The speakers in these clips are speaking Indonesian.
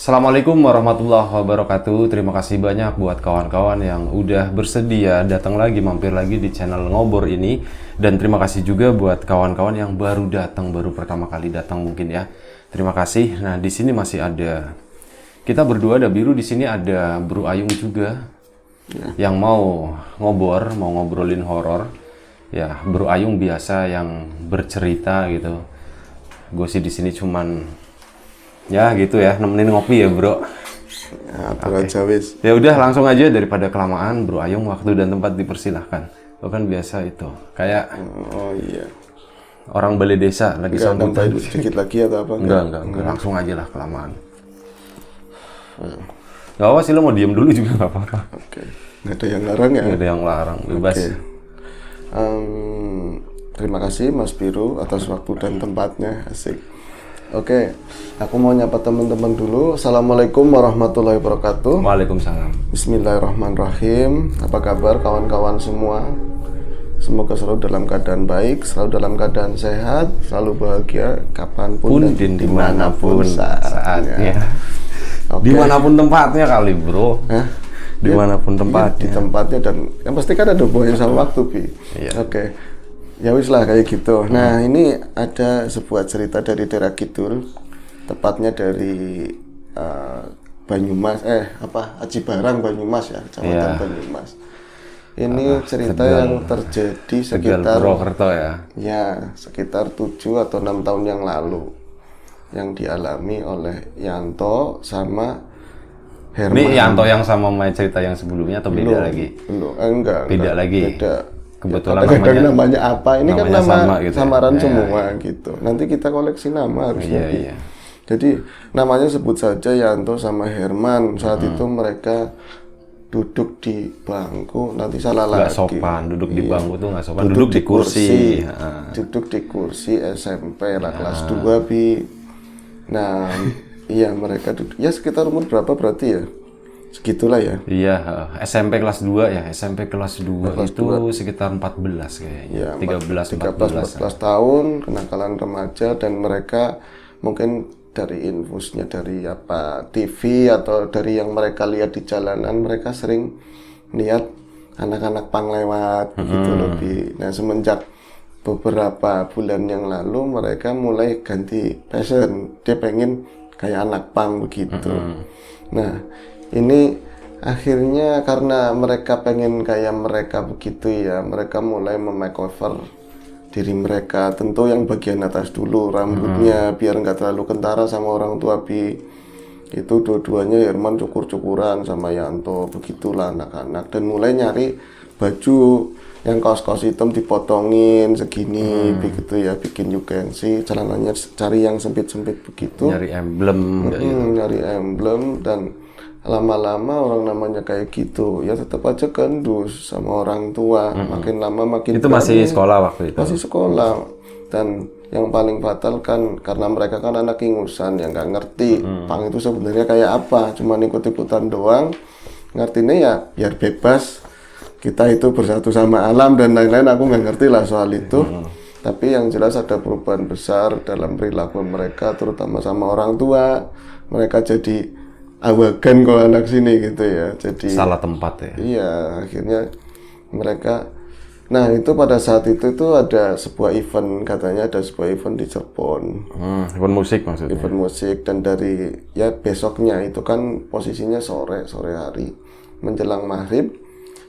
Assalamualaikum warahmatullahi wabarakatuh. Terima kasih banyak buat kawan-kawan yang udah bersedia datang lagi, mampir lagi di channel Ngobor ini. Dan terima kasih juga buat kawan-kawan yang baru datang, baru pertama kali datang mungkin ya. Terima kasih. Nah, di sini masih ada kita berdua, ada Biru, di sini ada Bro Ayung juga. Yang mau ngobor, mau ngobrolin horor. Ya, Bro Ayung biasa yang bercerita gitu. Gue sih di sini cuman ya gitu ya, nemenin ngopi ya bro. Ya, aja wis. Ya udah langsung aja daripada kelamaan, Bro Ayung, waktu dan tempat dipersilahkan. Lo kan biasa itu, kayak Oh iya. orang balai desa lagi Enggak sambutan. nambahin sedikit lagi atau apa? Enggak, langsung aja lah kelamaan. Gak apa sih, lo mau diem dulu juga gak apa-apa. Oke. Nggak ada yang larang ya? Gak ada yang larang, bebas. Oke. Terima kasih Mas Biru atas waktu dan tempatnya, asik. Oke, aku mau nyapa teman-teman dulu. Assalamualaikum warahmatullahi wabarakatuh. Waalaikumsalam. Bismillahirrahmanirrahim. Apa kabar kawan-kawan semua? Semoga selalu dalam keadaan baik, selalu dalam keadaan sehat, selalu bahagia kapanpun dan dimanapun saatnya. Okay. Dimanapun tempatnya kali bro. Hah? Dimanapun tempatnya. Di tempatnya, dan yang pasti kan ada hubungannya sama waktu, Bi. Iya. Oke. Ya wis lah kayak gitu. Nah, ini ada sebuah cerita dari daerah Kidul, tepatnya dari Banyumas, Aji Barang Banyumas ya, Kecamatan Banyumas. Ini cerita yang terjadi sekitar Purwokerto ya. Ya, sekitar 7 atau 6 tahun yang lalu, yang dialami oleh Yanto sama Herman. Ini Yanto yang sama main cerita yang sebelumnya atau beda lagi? Belum, enggak. Beda lagi. Beda. Kebetulan namanya apa? Ini kan nama sama gitu samaran ya? semua gitu. Nanti kita koleksi nama harusnya. Iya. Jadi namanya sebut saja Yanto sama Herman. Saat itu mereka duduk di bangku, nanti salah lagi. Nggak sopan, duduk di bangku tuh nggak sopan. Duduk di kursi. Duduk di kursi SMP lah, kelas 2 Bi. Nah, iya mereka duduk. Ya sekitar umur berapa berarti ya? Segitulah ya. Iya, SMP kelas 2 ya. SMP kelas 2 itu sekitar 14 kayaknya. Ya, 13-14 tahun, kenakalan remaja, dan mereka mungkin dari infusnya dari TV atau dari yang mereka lihat di jalanan, mereka sering lihat anak-anak pang lewat begitu lebih. Nah, semenjak beberapa bulan yang lalu mereka mulai ganti passion. Dia pengen kayak anak pang begitu. Nah, ini akhirnya karena mereka pengen kayak mereka begitu ya, mereka mulai memakeover diri mereka. Tentu yang bagian atas dulu, rambutnya biar nggak terlalu kentara sama orang tua Bi. Itu dua-duanya Herman cukur-cukuran sama Yanto, begitulah anak-anak. Dan mulai nyari baju yang kaos-kaos hitam dipotongin segini, begitu ya, bikin UGNC, celananya cari yang sempit-sempit begitu. Nyari emblem. Nyari emblem, dan lama-lama orang namanya kayak gitu ya tetap aja gendus sama orang tua. Makin lama makin itu masih sekolah waktu itu. Masih sekolah. Dan yang paling fatal kan karena mereka kan anak ingusan yang nggak ngerti pang itu sebenarnya kayak apa, cuma ikut-ikutan doang. Ngertinya ya biar bebas, kita itu bersatu sama alam dan lain-lain. Aku nggak ngerti lah soal itu. Tapi yang jelas ada perubahan besar dalam perilaku mereka, terutama sama orang tua. Mereka jadi awagan kalau anak sini gitu ya, jadi salah tempat ya. Iya, akhirnya mereka. Nah, itu pada saat itu ada sebuah event, katanya ada sebuah event di Cirebon. Event musik maksudnya. Event musik, dan dari ya besoknya itu kan posisinya sore hari menjelang maghrib,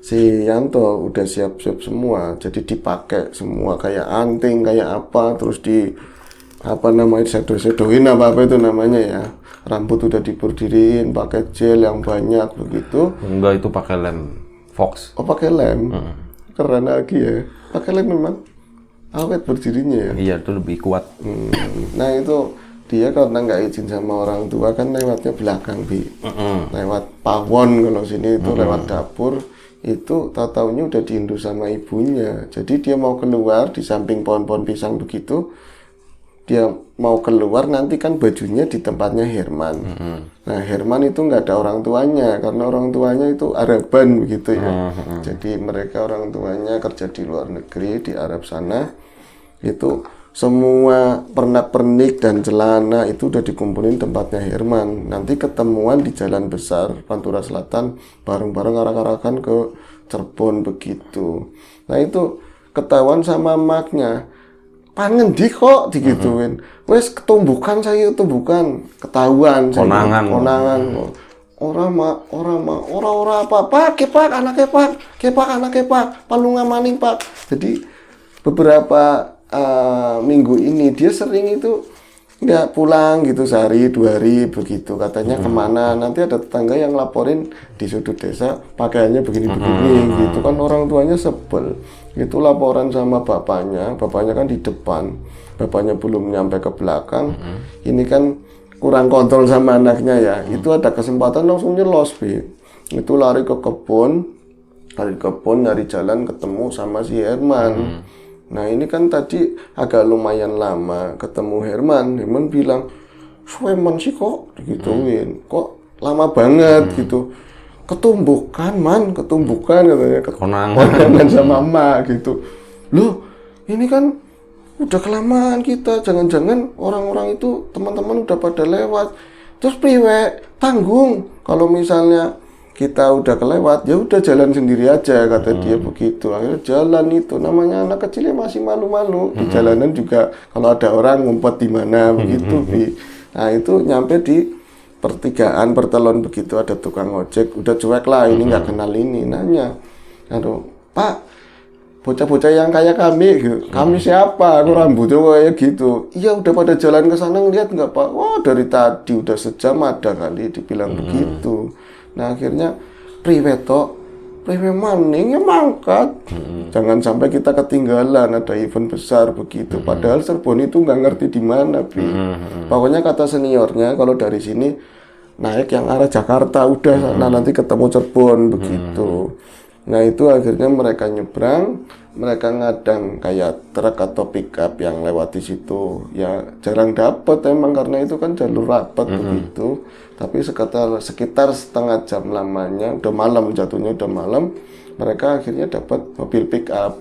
si Yanto udah siap-siap semua, jadi dipakai semua kayak anting kayak apa, terus di shadow-shadowin apa itu namanya ya. Rambut udah diberdiriin, pakai gel yang banyak begitu. Enggak, itu pakai lem Fox. Oh, pakai lem. Keren lagi ya. Pakai lem memang awet berdirinya ya. Iya, itu lebih kuat. Nah, itu dia karena nggak izin sama orang tua kan lewatnya belakang Bi. Lewat pawon kalau sini itu lewat dapur. Itu tahu-taunya udah diindus sama ibunya. Jadi dia mau keluar di samping pohon-pohon pisang begitu. Dia mau keluar, nanti kan bajunya di tempatnya Herman. Nah, Herman itu nggak ada orang tuanya karena orang tuanya itu Araban begitu ya. Jadi mereka orang tuanya kerja di luar negeri di Arab sana. Itu semua pernak-pernik dan celana itu udah dikumpulin tempatnya Herman. Nanti ketemuan di Jalan Besar Pantura Selatan bareng-bareng arak-arakan ke Cirebon begitu. Nah itu ketahuan sama maknya. Pangendi kok digituin. Wes ketumbukan saya ketumbukan ketahuan Konangan. konangan. Ora apa pak kepak anaknya pak palungan maning pak. Jadi beberapa minggu ini dia sering itu nggak pulang gitu sehari 2 hari begitu, katanya kemana, nanti ada tetangga yang laporin di sudut desa pakaiannya begini-begini gitu kan, orang tuanya sebel itu laporan sama bapaknya kan di depan, bapaknya belum nyampe ke belakang, ini kan kurang kontrol sama anaknya ya, itu ada kesempatan langsung nyelos itu lari ke kebun nyari jalan ketemu sama si Herman. Nah ini kan tadi agak lumayan lama ketemu Herman bilang, "Herman sih kok digituin, kok lama banget gitu, ketumbukan katanya, konangan sama emak gitu, loh ini kan udah kelamaan kita, jangan-jangan orang-orang itu teman-teman udah pada lewat, terus priwe tanggung kalau misalnya kita udah kelewat, ya udah jalan sendiri aja," kata dia begitu. Akhirnya jalan itu, namanya anak kecilnya masih malu-malu di jalanan juga kalau ada orang ngumpet di mana begitu. Nah itu nyampe di pertigaan Pertelon begitu ada tukang ojek, udah cuek lah ini nggak kenal ini, nanya, "Aduh Pak, bocah-bocah yang kayak kami gitu, kami siapa? Aku rambutnya kayak gitu." "Iya udah pada jalan ke sana ngeliat nggak Pak?" "Wah dari tadi udah sejam ada kali," dibilang begitu. Nah akhirnya priwe maning ya mangkat, jangan sampai kita ketinggalan ada event besar begitu. Padahal Cirebon itu nggak ngerti di mana pokoknya kata seniornya kalau dari sini naik yang arah Jakarta udah, nah nanti ketemu Cirebon begitu. Nah itu akhirnya mereka nyebrang, mereka ngadang kayak truk atau pickup yang lewat di situ, ya jarang dapat emang karena itu kan jalur rapat begitu. Tapi sekitar setengah jam lamanya, udah malam jatuhnya, udah malam, mereka akhirnya dapat mobil pickup,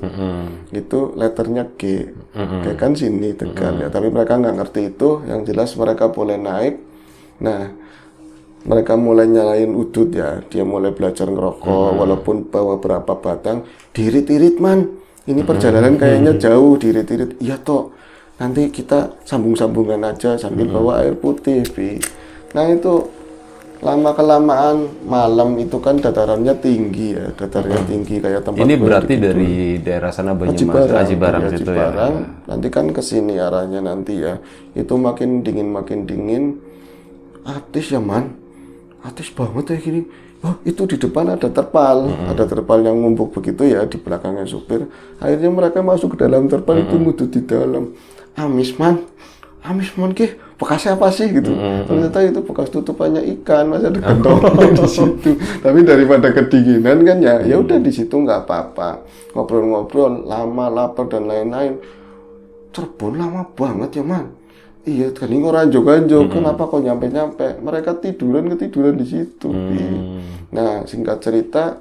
itu letternya G, kayak kan sini Tegal ya. Tapi mereka nggak ngerti itu, yang jelas mereka boleh naik. Nah mereka mulai nyalain udut ya, dia mulai belajar ngerokok, walaupun bawa berapa batang, diirit-irit man, ini perjalanan kayaknya jauh, diirit-irit, iya toh, nanti kita sambung-sambungan aja sambil bawa air putih. Nah itu lama-kelamaan malam itu kan datarannya tinggi ya, tinggi kayak tempat. Ini berarti dari daerah sana Banyumas, Aji Barang situ ya. Nanti kan ke sini arahnya nanti ya, itu makin dingin, atis ya man. Atis banget ya gini. Oh itu di depan ada terpal, yang ngumpuk begitu ya di belakangnya supir. Akhirnya mereka masuk ke dalam terpal itu ngudut di dalam. Amis man ke bekasnya apa sih gitu. Ternyata itu bekas tutupannya ikan, masih ada kentongan di situ. Tapi daripada kedinginan kan ya udah di situ nggak apa-apa. Ngobrol-ngobrol lama, lapar dan lain-lain. Cirebon lama banget ya man. Iya, kan ini ranjok-ranjok, kenapa kok nyampe-nyampe? Mereka ketiduran di situ. Nah, singkat cerita,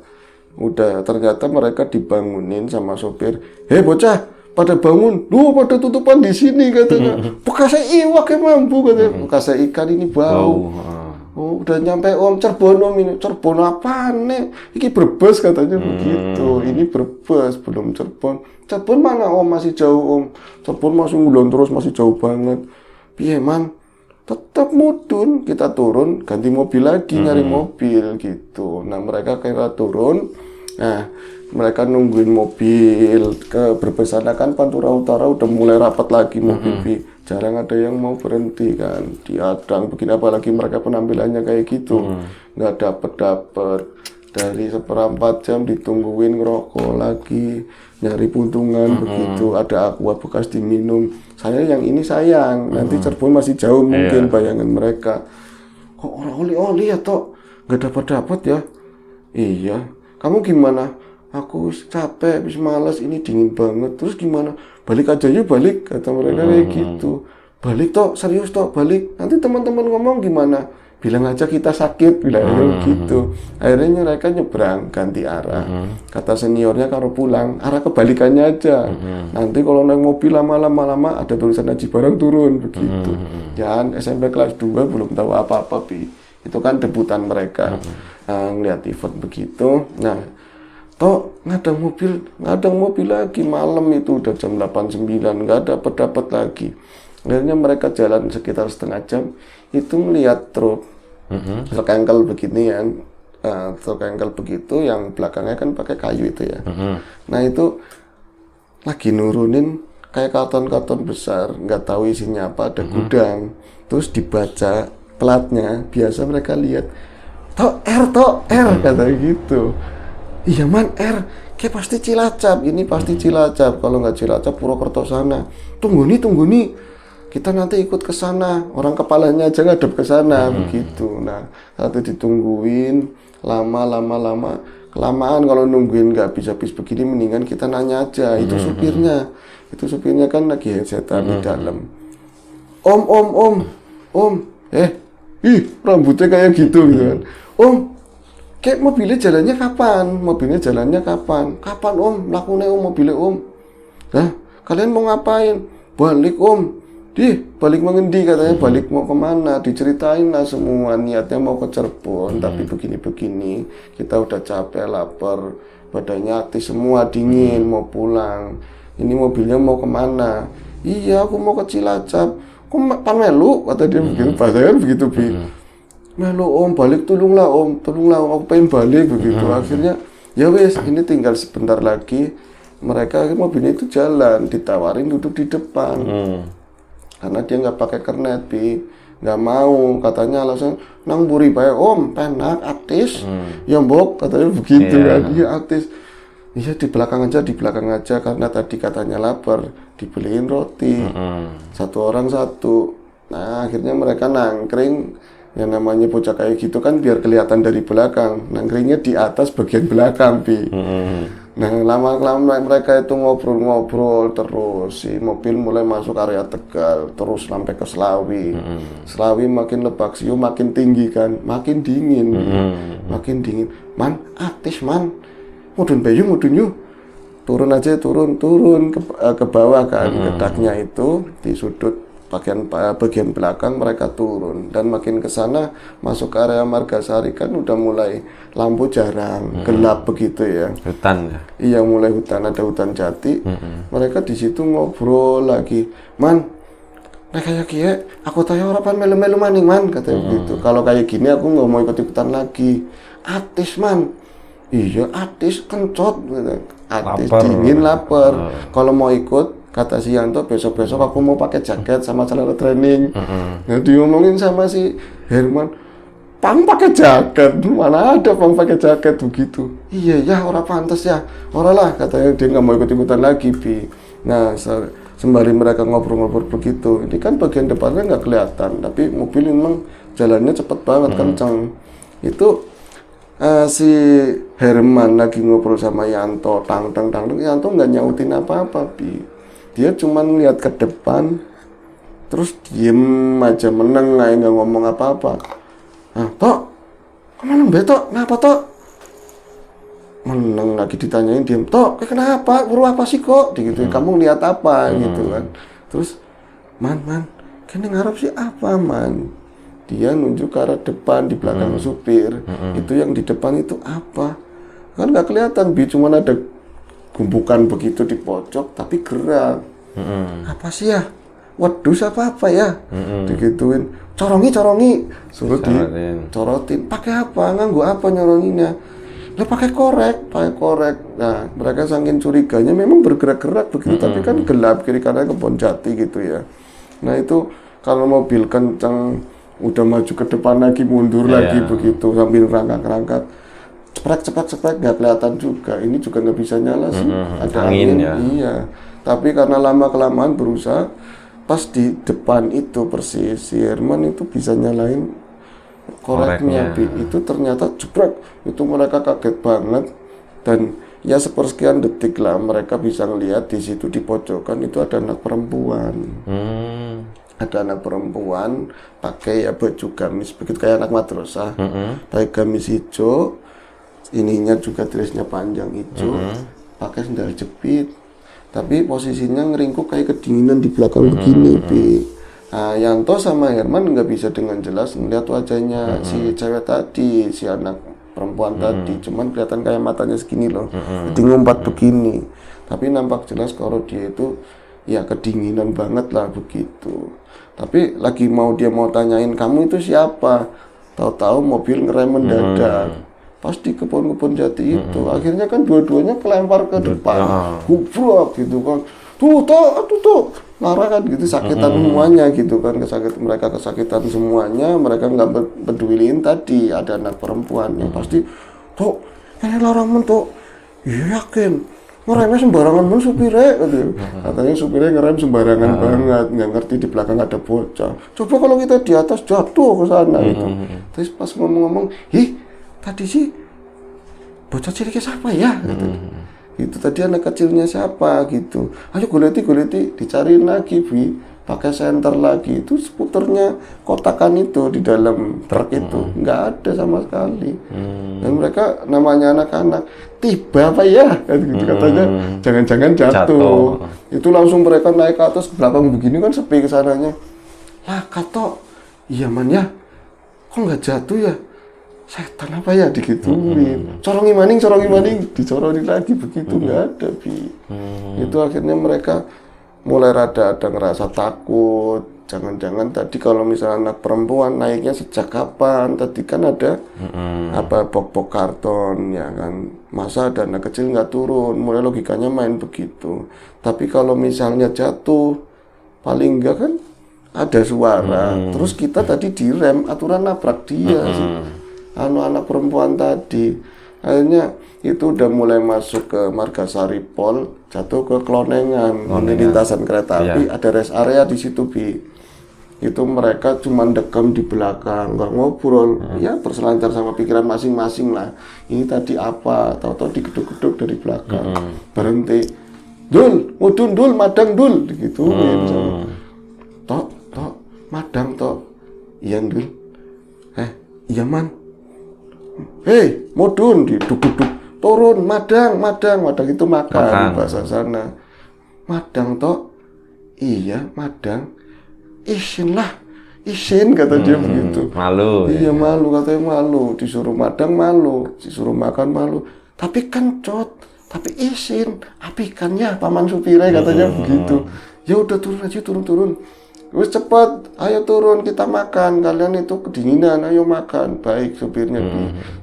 udah ternyata mereka dibangunin sama sopir. "Hei bocah, pada bangun, lu pada tutupan di sini," katanya. "Bekasnya iwak ya mampu," katanya. "Bekasnya ikan ini bau." "Oh, udah nyampe om, Cirebon om ini." "Cirebon apaan nih? Ini Brebes," katanya begitu. "Ini Brebes, belum Cirebon." "Cirebon mana om? Masih jauh om." "Cirebon masih ngulon terus, masih jauh banget." "Piye man, tetap mudun, kita turun ganti mobil lagi, nyari mobil gitu." Nah mereka kira turun, nah mereka nungguin mobil ke Brebes sana kan Pantura Utara udah mulai rapat lagi mobil jarang ada yang mau berhenti kan, diadang begini, apalagi mereka penampilannya kayak gitu, nggak dapet dari seperempat jam ditungguin ngerokok lagi, nyari puntungan begitu, ada aqua bekas diminum. Saya yang ini sayang, nanti Cirebon masih jauh mungkin bayangan mereka. "Kok orang oli-oli ya toh, nggak dapat ya?" "Iya, kamu gimana?" "Aku capek, habis malas, ini dingin banget." "Terus gimana?" "Balik aja yuk balik," kata mereka kayak gitu. "Balik toh, serius toh balik, nanti teman-teman ngomong gimana?" bilang aja kita sakit, bilangnya gitu. Akhirnya mereka nyebrang, ganti arah. Kata seniornya kalau pulang, arah kebalikannya aja. Nanti kalau naik mobil lama-lama ada tulisan Haji Barang turun, begitu. Jangan SMP kelas 2 belum tahu apa-apa, Bi. Itu kan debutan mereka. Nah, ngeliat event begitu. Nah, toh ngadang mobil lagi malam itu udah jam 8-9, nggak dapat lagi. Akhirnya mereka jalan sekitar setengah jam, itu melihat truk engkel begini ya, truk engkel begitu yang belakangnya kan pakai kayu itu ya. Nah itu lagi nurunin kayak karton-karton besar, nggak tahu isinya apa, ada gudang, terus dibaca platnya, biasa mereka lihat tok R kata gitu. Iya man R, kayak pasti Cilacap, ini pasti Cilacap, kalau nggak Cilacap Purwokerto sana. Tunggu nih, kita nanti ikut ke sana, orang kepalanya aja ngadep ke sana, begitu. Nah, satu ditungguin, lama, kelamaan kalau nungguin nggak habis-habis begini, mendingan kita nanya aja, itu supirnya kan lagi headsetan di dalam. Om, rambutnya kayak gitu kan. Om, kayak mobilnya jalannya kapan? Kapan om, lakunya om, mobilnya om. Nah, kalian mau ngapain? Balik om. Balik mengendi katanya, balik mau kemana, diceritain lah semua, niatnya mau ke Cirebon, tapi begini-begini, kita udah capek, lapar, badannya aktif semua, dingin, mau pulang, ini mobilnya mau kemana? Iya, aku mau ke Cilacap. Kok melu? Kata dia begitu, bahasanya begitu, Bi. Melu om, balik tolonglah om, aku pengen balik, begitu. Akhirnya, ya wes, ini tinggal sebentar lagi, mereka mobilnya itu jalan, ditawarin duduk di depan. Karena dia nggak pakai kernet, Bi, nggak mau, katanya alasan nang buri bae om, penak, artis, ya mbok, katanya begitu kan, iya artis, iya di belakang aja, karena tadi katanya lapar, dibeliin roti, satu orang satu. Nah akhirnya mereka nangkring, yang namanya bocah kayak gitu kan biar kelihatan dari belakang, nangkringnya di atas bagian belakang, Bi. Nah lama-lama mereka itu ngobrol terus, si mobil mulai masuk area Tegal, terus sampai ke Slawi. Slawi makin Lebak Siu makin tinggi kan, makin dingin. Man, artis man, mudun yuk. Turun ke bawah kan, gedaknya itu di sudut bagian belakang mereka turun, dan makin ke sana masuk ke area Margasari kan udah mulai lampu jarang, gelap begitu ya. Hutan ya? Iya, mulai hutan, ada hutan jati. Mereka di situ ngobrol lagi, man, nah kayak gini, aku tanya orang melu-melu maning man, katanya begitu. Kalau kayak gini aku nggak mau ikut-ikutan lagi. Atis man, iya atis kencot, gitu. Atis dingin lapar. Kalau mau ikut, kata si Yanto, besok-besok aku mau pakai jaket sama celana training. Nah diomongin sama si Herman, Pang pakai jaket, mana ada Pang pakai jaket begitu. Iya ya, orang pantas ya, orang lah, katanya dia nggak mau ikut-ikutan lagi, Bi. Nah sembari mereka ngobrol-ngobrol begitu, ini kan bagian depannya nggak kelihatan, tapi mobil memang jalannya cepet banget, kencang. Itu si Herman lagi ngobrol sama Yanto, tang, Yanto nggak nyautin apa-apa, Bi. Dia cuma lihat ke depan, terus diem aja, menengah, nggak ngomong apa-apa. Nah, Tok, kemana Tok? Kenapa Tok? Meneng lagi ditanyain, diem. Tok, kenapa? Buru apa sih kok? Gitu. Kamu lihat apa? Gitu kan. Terus, man, kini ngarep sih apa, man? Dia nunjuk ke arah depan, di belakang supir. Itu yang di depan itu apa? Kan nggak kelihatan, Bi, cuma ada gumbukan begitu di pojok tapi gerak. Apa sih ya? Wedus apa ya? Digituin. Corongi. Suruh dicorotin. Pakai apa? Nganggo apa nyoronginya? Lah pakai korek. Nah, mereka saking curiganya memang bergerak-gerak begitu, tapi kan gelap kiri kanan kebun jati gitu ya. Nah, itu kalau mobil kencang udah maju ke depan lagi, mundur lagi begitu sambil rangkak-rangkak. Ceprek nggak kelihatan juga, ini juga nggak bisa nyala sih, ada angin ya. Iya, tapi karena lama-kelamaan berusaha, pas di depan itu persis si Herman itu bisa nyalain koreknya. Itu ternyata jeprek, itu mereka kaget banget, dan ya sepersekian detik lah mereka bisa ngelihat di situ di pojokan itu ada anak perempuan. ada anak perempuan pakai ya baju gamis begitu kayak anak madrasah, pakai gamis hijau, ininya juga dressnya panjang hijau, pakai sendal jepit, tapi posisinya ngeringkuk kayak kedinginan di belakang begini, Nah, Yanto sama Herman nggak bisa dengan jelas melihat wajahnya si cewek tadi, si anak perempuan tadi, cuman kelihatan kayak matanya segini loh, jadi ngumpat begini, tapi nampak jelas kalau dia itu ya kedinginan banget lah begitu. Tapi lagi dia mau tanyain kamu itu siapa, tahu-tahu mobil ngerem mendadak pas di kebun-kebun jati itu. Akhirnya kan dua-duanya kelempar ke depan, gubrak gitu kan, tuh marah kan gitu, sakitan semuanya gitu kan, mereka kesakitan semuanya, mereka nggak peduliin tadi ada anak perempuan yang pasti tuh ini larangan tuh, yakin ngeremnya sembarangan banget supirnya, katanya supirnya ngerem sembarangan banget, nggak ngerti di belakang ada bocah. Coba kalau kita di atas jatuh ke sana itu. Terus pas ngomong-ngomong, tadi sih bocah ciliknya siapa ya? Gitu. Itu tadi anak kecilnya siapa gitu. Ayo goleti dicariin lagi, pakai senter lagi. Itu skuternya kotakan itu di dalam truk itu nggak ada sama sekali. Dan mereka namanya anak-anak, tiba apa ya? Gitu, katanya jangan-jangan jatuh. Itu langsung mereka naik ke atas, ke belakang begini kan sepi ke sananya. Lah kato, iya man ya, kok nggak jatuh ya? Setan apa ya digituin, corongi maning, dicorongin lagi begitu nggak ada, Itu akhirnya mereka mulai rada ngerasa takut. Jangan-jangan tadi kalau misalnya anak perempuan naiknya sejak kapan? Tadi kan ada box karton ya kan, masa ada anak kecil nggak turun? Mulai logikanya main begitu. Tapi kalau misalnya jatuh, paling enggak kan ada suara. Terus kita tadi direm, aturan nabrak dia sih. Anak perempuan tadi. Akhirnya itu udah mulai masuk ke Margasari Pol, jatuh ke Klonengan, ini lintasan kereta api, ada rest area di situ, Itu mereka cuma dekam di belakang, nggak ngobrol, ya berselancar sama pikiran masing-masing lah. Ini tadi apa? Tahu-tahu digeduk-geduk dari belakang, berhenti, Dul, mudun Dul, madang Dul, gitu. Tok, madang Tok, iya Dul, iya man. Hei, mudun, diduk-duk, turun, madang itu makan bahasa sana. Madang Tok, iya madang. Isin kata dia begitu. Malu. Iya malu, katanya malu. Disuruh madang malu, disuruh makan malu. Tapi kencot, tapi isin, apikannya paman supire katanya begitu. Ya udah turun aja, turun. Wis cepat, ayo turun kita makan. Kalian itu kedinginan, ayo makan. Baik supirnya.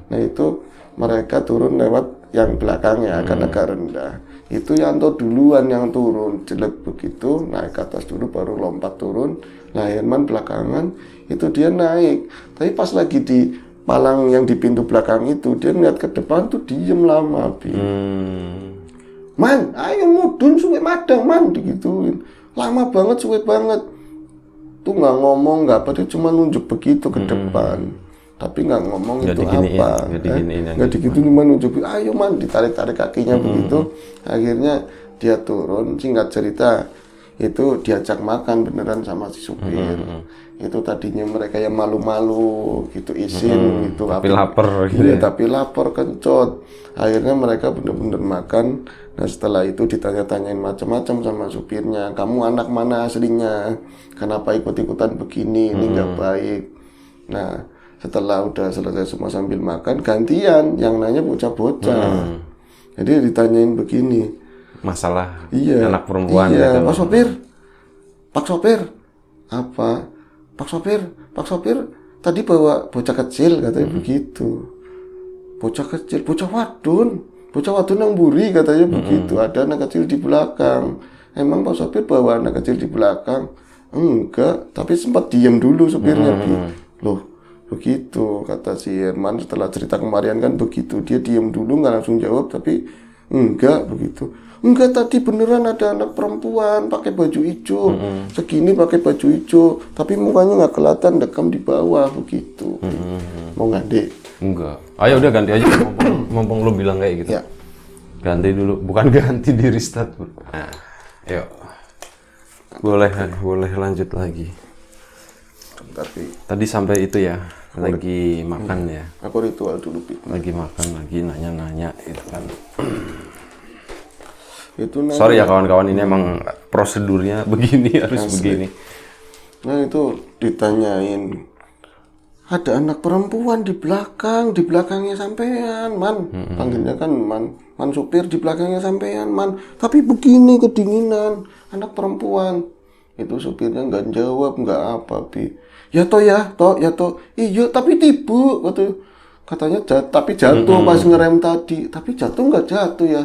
Nah itu mereka turun lewat yang belakangnya, karena agak rendah. Itu Yanto duluan yang turun, jelek begitu, naik ke atas dulu baru lompat turun. Nah Herman belakangan, itu dia naik. Tapi pas lagi di palang yang di pintu belakang itu, dia ngeliat ke depan tuh diem lama, Man, ayo mudun suwe madang man, digituin. Lama banget, suwe banget. Tuh nggak ngomong, nggak apa, dia cuma nunjuk begitu ke depan. Tapi nggak ngomong itu apa, nggak digituin, cuma nunjuk, ayo man, ditarik-tarik kakinya begitu. Akhirnya dia turun, singkat cerita, itu diajak makan beneran sama si supir. Itu tadinya mereka yang malu-malu gitu, isin gitu, tapi lapar gitu. Iya, tapi lapar kencot. Akhirnya mereka bener-bener makan. Nah setelah itu ditanya-tanyain macam-macam sama supirnya, kamu anak mana aslinya, kenapa ikut-ikutan begini, ini nggak baik. Nah setelah udah selesai semua sambil makan, gantian yang nanya bocah-bocah. Jadi ditanyain begini, masalah anak perempuan. Iya, Pak Sopir, apa? Pak Sopir tadi bawa bocah kecil katanya begitu. Bocah kecil, bocah wadon yang buri katanya begitu. Ada anak kecil di belakang. Emang Pak Sopir bawa anak kecil di belakang? Enggak, tapi sempat diam dulu supirnya. Loh, begitu kata si Herman setelah cerita kemarin kan begitu. Dia diam dulu nggak langsung jawab, tapi enggak begitu. Enggak, tadi beneran ada anak perempuan pakai baju hijau, segini pakai baju hijau, tapi mukanya nggak kelihatan, dekam di bawah begitu. Mau ngade? Enggak. Ayo udah ganti aja, mumpung lu bilang kayak gitu. Ya. Ganti dulu, bukan ganti di restart. Nah, yuk. Boleh lanjut lagi. Sebentar, Pi. Tadi sampai itu ya, lagi makan ya. Aku ritual dulu, Pi. Lagi makan, lagi nanya-nanya gitu kan. Itu Sorry ya kawan-kawan, ini emang prosedurnya begini, harus begini. Nah itu ditanyain, ada anak perempuan di belakangnya sampean, man. Panggilnya kan man supir, di belakangnya sampean, man. Tapi begini kedinginan, anak perempuan. Itu supirnya nggak jawab, nggak apa, Pi. Ya toh, iya tapi tibu, katanya tapi jatuh pas ngerem tadi. Tapi jatuh nggak jatuh ya.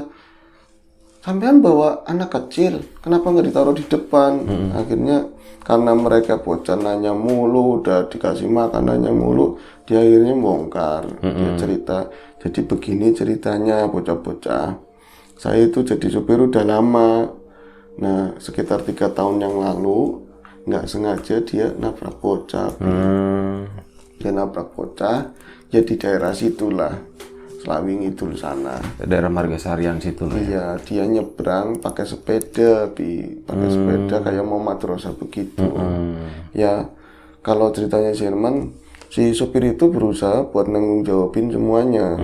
Sampean bawa anak kecil, kenapa nggak ditaruh di depan? Akhirnya karena mereka bocah nanya mulu, udah dikasih makan nanya mulu, dia akhirnya bongkar. Dia cerita, jadi begini ceritanya bocah-bocah. Saya itu jadi supir udah lama. Nah, sekitar 3 tahun yang lalu, nggak sengaja dia nabrak bocah. Dia nabrak bocah, ya di daerah situlah. Selawing Idul sana. Daerah Margasarian situ loh. Iya, dia nyebrang pakai sepeda, pakai sepeda kayak mau madrasah begitu. Ya, kalau ceritanya si Herman, si supir itu berusaha buat nanggung jawabin semuanya.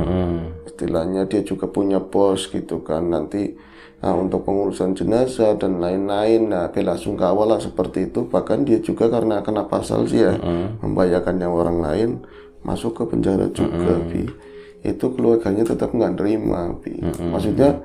Istilahnya dia juga punya bos gitu kan. Nanti untuk pengurusan jenazah dan lain-lain, nah belasungkawa lah seperti itu. Bahkan dia juga karena kena pasal sih ya, membahayakan nyawa orang lain, masuk ke penjara juga, itu keluarganya tetap nggak nerima, maksudnya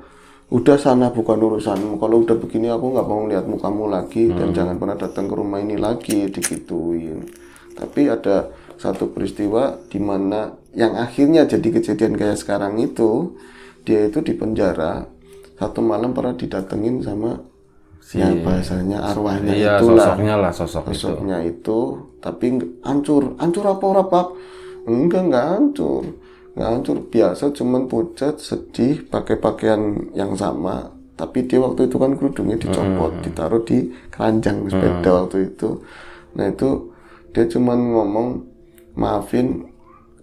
udah sana bukan urusanmu, kalau udah begini aku nggak mau lihat mukamu lagi dan jangan pernah datang ke rumah ini lagi, digituin. Tapi ada satu peristiwa di mana yang akhirnya jadi kejadian kayak sekarang itu, dia itu di penjara, satu malam pernah didatengin sama yang bahasanya arwahnya, iya, itulah sosoknya itu, tapi hancur apa ora, Pak? Enggak hancur, biasa cuman pucat, sedih, pakai pakaian yang sama, tapi dia waktu itu kan kerudungnya dicopot, ditaruh di keranjang sepeda waktu itu. Nah itu dia cuman ngomong, maafin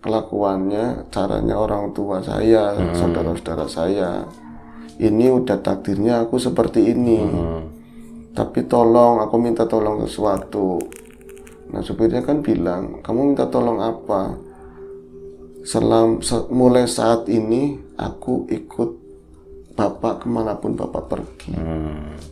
kelakuannya, caranya orang tua saya, saudara-saudara saya, ini udah takdirnya aku seperti ini, tapi tolong, aku minta tolong sesuatu. Nah supirnya kan bilang, kamu minta tolong apa? Mulai saat ini aku ikut bapak kemanapun bapak pergi,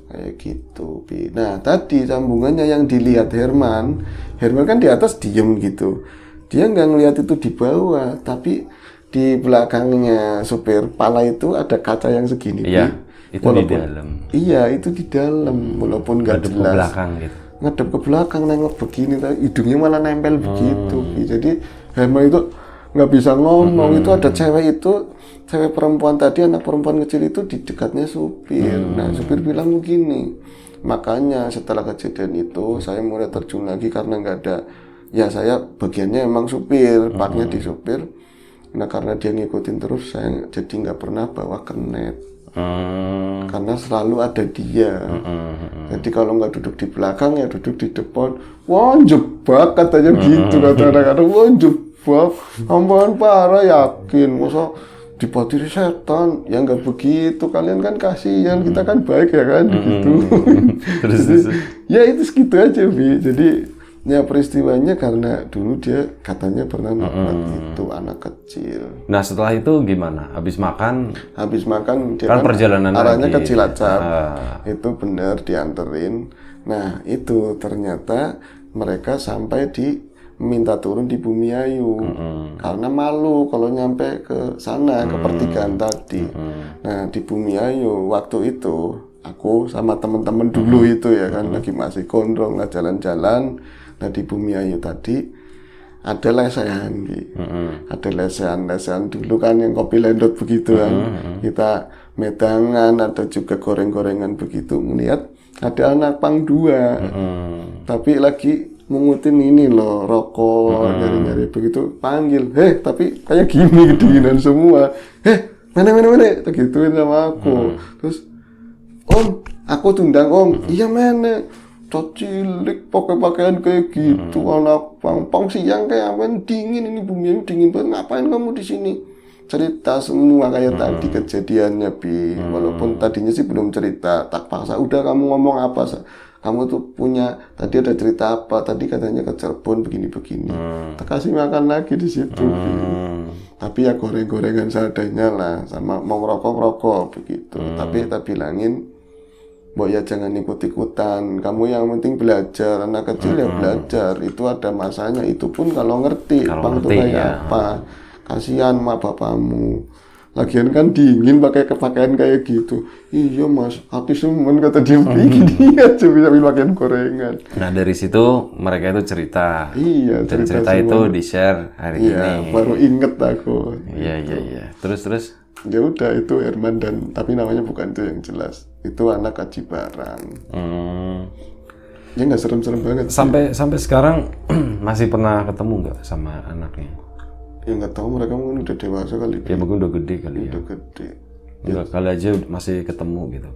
kayak gitu. Nah tadi sambungannya yang dilihat Herman kan di atas diem gitu, dia nggak ngelihat itu di bawah, tapi di belakangnya supir pala itu ada kaca yang segini. Iya, itu di dalam. Iya, itu di dalam, walaupun nggak jelas. Ke belakang gitu. Ngadep ke belakang, nengok begini, hidungnya malah nempel begitu. Jadi Herman itu nggak bisa ngomong. Itu ada cewek perempuan tadi, anak perempuan kecil itu di dekatnya supir. Nah supir bilang begini, makanya setelah kejadian itu saya mulai terjun lagi karena nggak ada, ya saya bagiannya emang supir, partnya di supir. Nah karena dia ngikutin terus, saya jadi nggak pernah bawa kenet, karena selalu ada dia. Jadi kalau nggak duduk di belakang ya duduk di depan. Wah jebak katanya gitu, kata anak-anak, wah jebak, ambahan parah, yakin masa dipatiri setan, ya nggak begitu, kalian kan kasihan, kita kan baik ya kan, gitu. Jadi, ya itu segitu aja, Bi. Jadi ya peristiwanya karena dulu dia katanya pernah nabrak itu anak kecil. Nah setelah itu gimana? Habis makan dia kan perjalanan arahnya lagi. ke Cilacap. Itu benar dianterin. Nah itu ternyata mereka sampai minta turun di Bumiayu, karena malu kalau nyampe ke sana, ke pertigaan tadi. Nah di Bumiayu waktu itu aku sama teman-teman dulu itu ya kan, lagi masih gondrong lah jalan-jalan. Nah di Bumiayu tadi ada lesehan, ada lesehan dulu kan, yang kopi lendot begitu kan, kita medangan, ada juga goreng-gorengan begitu. Melihat ada anak pang 2, tapi lagi mengutin ini loh, rokok, nyari-nyari begitu, panggil, tapi kayak gini kedinginan semua, mana, gituin sama aku. Terus, Om, aku tundang Om, iya mana, cilik pakai pakaian kayak gitu, anak pang siang kayak apa, dingin ini, bumi dingin banget, ngapain kamu di sini? Cerita semua kayak tadi kejadiannya, Bi. Walaupun tadinya sih belum cerita, tak paksa, udah kamu ngomong apa, kamu tuh punya, tadi ada cerita apa, tadi katanya ke Cirebon begini-begini, tak kasih makan lagi di situ. Tapi ya goreng-gorengan seadanya lah, sama mau rokok begitu. Tapi kita bilangin, Mbok ya jangan ikut-ikutan, kamu yang penting belajar, anak kecil ya belajar, itu ada masanya, itu pun kalau ngerti pang itu kayak apa, kasihan mak bapakmu, lagian kan dingin pakai pakaian kayak gitu. Iya mas, aku semen kata dia begini aja bisa pakaian gorengan. Nah dari situ mereka itu cerita, Iya, dan cerita itu di-share hari iya, ini. baru inget aku. Iya. Terus. Ya udah itu Herman, dan tapi namanya bukan itu yang jelas. Itu anak Aji Barang. Ya nggak serem-serem banget. Sampai sekarang masih pernah ketemu nggak sama anaknya? Ya nggak tahu, mereka mungkin udah dewasa kali. Ya mungkin udah gede kali ya. Udah gede. Enggak, kali aja masih ketemu gitu.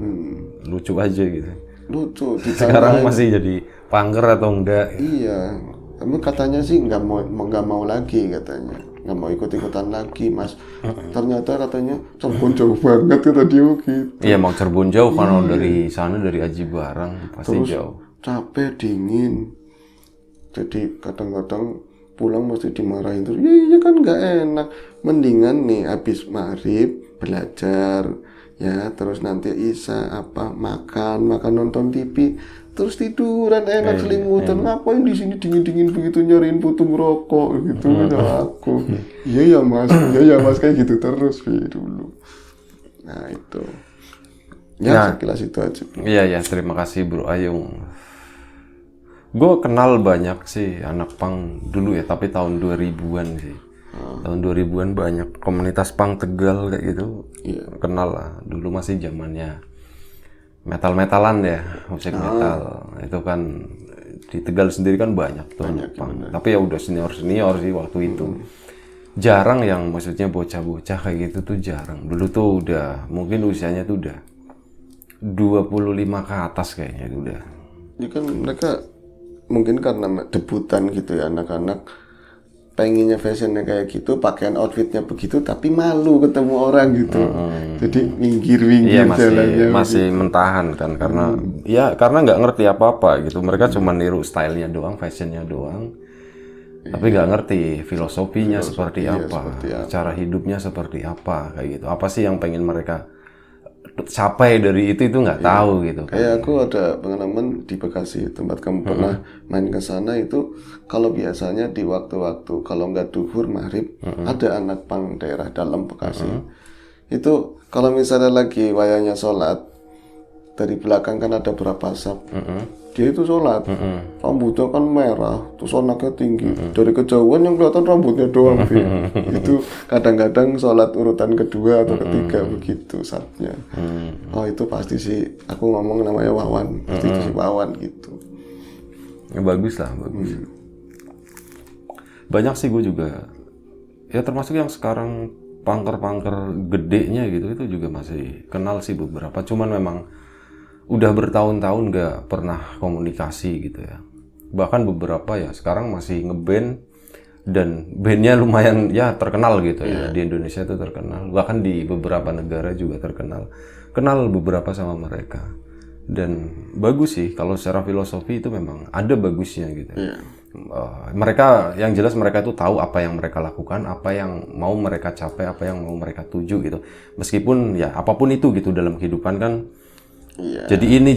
Lucu aja gitu. Lucu. Sekarang masih jadi pangker atau enggak? Iya. Tapi katanya sih nggak mau lagi katanya. Nggak mau ikut-ikutan lagi mas. Ternyata katanya Cirebon jauh banget kata dia gitu. Iya mau Cirebon jauh karena dari sana, dari Aji Barang pasti Terus jauh. capek, dingin. Jadi kadang-kadang pulang mesti dimarahin terus. Iya kan nggak enak. Mendingan nih habis maghrib belajar ya, terus nanti Isya makan nonton TV, terus tiduran enak selimutan. Ngapain di sini dingin begitu nyariin putung rokok gitu kata aku. Iya ya mas kayak gitu terus dulu. Nah itu ya sekilas itu aja. Iya terima kasih Bro Ayung. Gue kenal banyak sih anak punk dulu ya, tapi tahun 2000-an sih. Tahun 2000-an banyak komunitas punk Tegal kayak gitu. Kenal lah, dulu masih zamannya metal-metalan ya, musik metal. Itu kan di Tegal sendiri kan banyak tuh anak punk. Tapi ya udah senior sih waktu itu. Jarang yang maksudnya bocah-bocah kayak gitu tuh jarang. Dulu tuh udah mungkin usianya tuh udah 25 ke atas kayaknya udah. Ini kan mereka mungkin karena debutan gitu ya, anak-anak pengennya fashionnya kayak gitu, pakaian outfitnya begitu, tapi malu ketemu orang gitu. Jadi minggir jalannya. Masih mentahan kan, karena karena nggak ngerti apa-apa gitu. Mereka cuma niru stylenya doang, fashionnya doang, tapi nggak ngerti filosofinya seperti apa, cara hidupnya seperti apa kayak gitu. Apa sih yang pengen mereka capai dari itu nggak tahu gitu kan. Kayak aku ada pengalaman di Bekasi, tempat kamu pernah main ke sana itu, kalau biasanya di waktu-waktu kalau nggak duhur maghrib ada anak pang daerah dalam Bekasi. Itu kalau misalnya lagi wayangnya sholat, dari belakang kan ada berapa sab, dia itu sholat, rambutnya kan merah, terus anaknya tinggi, dari kejauhan yang kelihatan rambutnya doang. Itu kadang-kadang sholat urutan kedua atau ketiga begitu sabnya. Oh itu pasti sih, aku ngomong namanya Wawan, pasti itu si Wawan gitu. Ya, bagus lah, bagus. Banyak sih gue juga, ya termasuk yang sekarang pangker-pangker gedenya gitu, itu juga masih kenal sih beberapa, cuman memang udah bertahun-tahun nggak pernah komunikasi gitu ya. Bahkan beberapa ya sekarang masih ngeband, dan bandnya lumayan ya terkenal gitu ya. Di Indonesia itu terkenal, bahkan di beberapa negara juga terkenal. Kenal beberapa sama mereka, dan bagus sih kalau secara filosofi itu memang ada bagusnya gitu. Mereka yang jelas mereka itu tahu apa yang mereka lakukan, apa yang mau mereka capai, apa yang mau mereka tuju gitu. Meskipun ya apapun itu gitu dalam kehidupan kan. Jadi ini,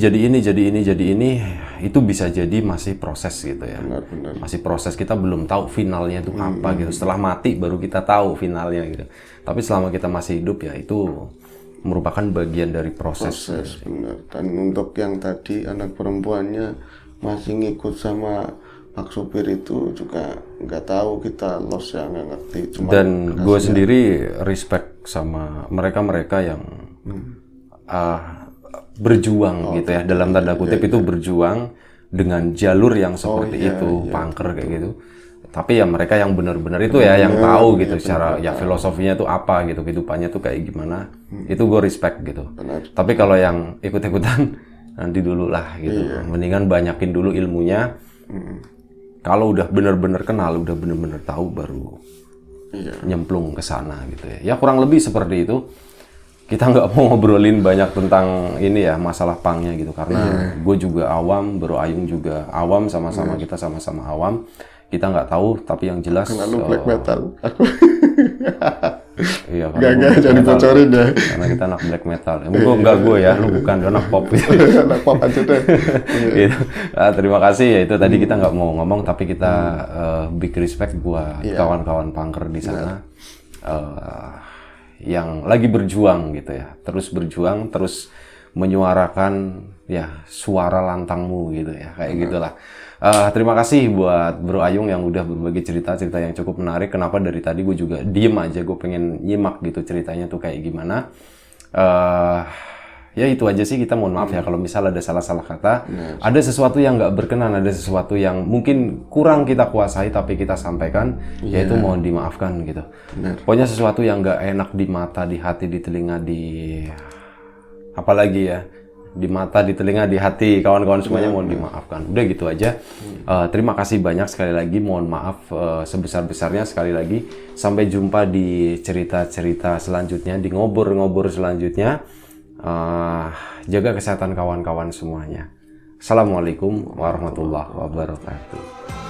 itu bisa jadi masih proses gitu ya. Benar. Masih proses, kita belum tahu finalnya itu apa gitu. Setelah mati baru kita tahu finalnya gitu. Tapi selama kita masih hidup ya itu merupakan bagian dari proses. Benar. Dan untuk yang tadi anak perempuannya masih ngikut sama Pak supir itu juga nggak tahu, kita lost ya, nggak ngerti. Dan gue sendiri respect sama mereka-mereka yang berjuang gitu ya, dalam tanda kutip itu berjuang dengan jalur yang seperti itu, punker kayak gitu. Tapi ya mereka yang benar-benar itu ya yang tahu gitu cara ya filosofinya itu apa gitu, kehidupannya tuh kayak gimana. Itu gue respect gitu. Tapi kalau yang ikut-ikutan nanti dulu lah gitu. Mendingan banyakin dulu ilmunya. Kalau udah benar-benar kenal, udah benar-benar tahu baru nyemplung ke sana gitu ya. Ya kurang lebih seperti itu. kita nggak mau ngobrolin banyak tentang ini ya, masalah punknya gitu, karena gue juga awam, Bro Ayung juga awam, sama-sama kita sama-sama awam, kita nggak tahu, tapi yang jelas Karena lu black metal. Aku iya, Gak, jangan dibocorin ya. karena kita anak black metal. Gue ya, lu bukan, lu anak pop gitu. Anak pop aja deh. Gitu. Terima kasih ya, itu tadi kita nggak mau ngomong, tapi kita big respect buat kawan-kawan punker di sana. Yang lagi berjuang gitu ya, terus berjuang, terus menyuarakan ya suara lantangmu gitu ya, kayak gitulah. Terima kasih buat Bro Ayung yang udah berbagi cerita-cerita yang cukup menarik. Kenapa dari tadi gue juga diem aja, gue pengen nyimak gitu ceritanya tuh kayak gimana. Ya itu aja sih, kita mohon maaf ya kalau misal ada salah-salah kata, ada sesuatu yang nggak berkenan, ada sesuatu yang mungkin kurang kita kuasai tapi kita sampaikan, yaitu mohon dimaafkan gitu. Pokoknya sesuatu yang nggak enak di mata, di hati, di telinga, di apalagi ya, di mata, di telinga, di hati, kawan-kawan semuanya mohon dimaafkan. Udah gitu aja. Terima kasih banyak sekali lagi, mohon maaf sebesar-besarnya sekali lagi. Sampai jumpa di cerita-cerita selanjutnya, di ngobor-ngobor selanjutnya. Jaga kesehatan kawan-kawan semuanya. Assalamualaikum warahmatullahi wabarakatuh.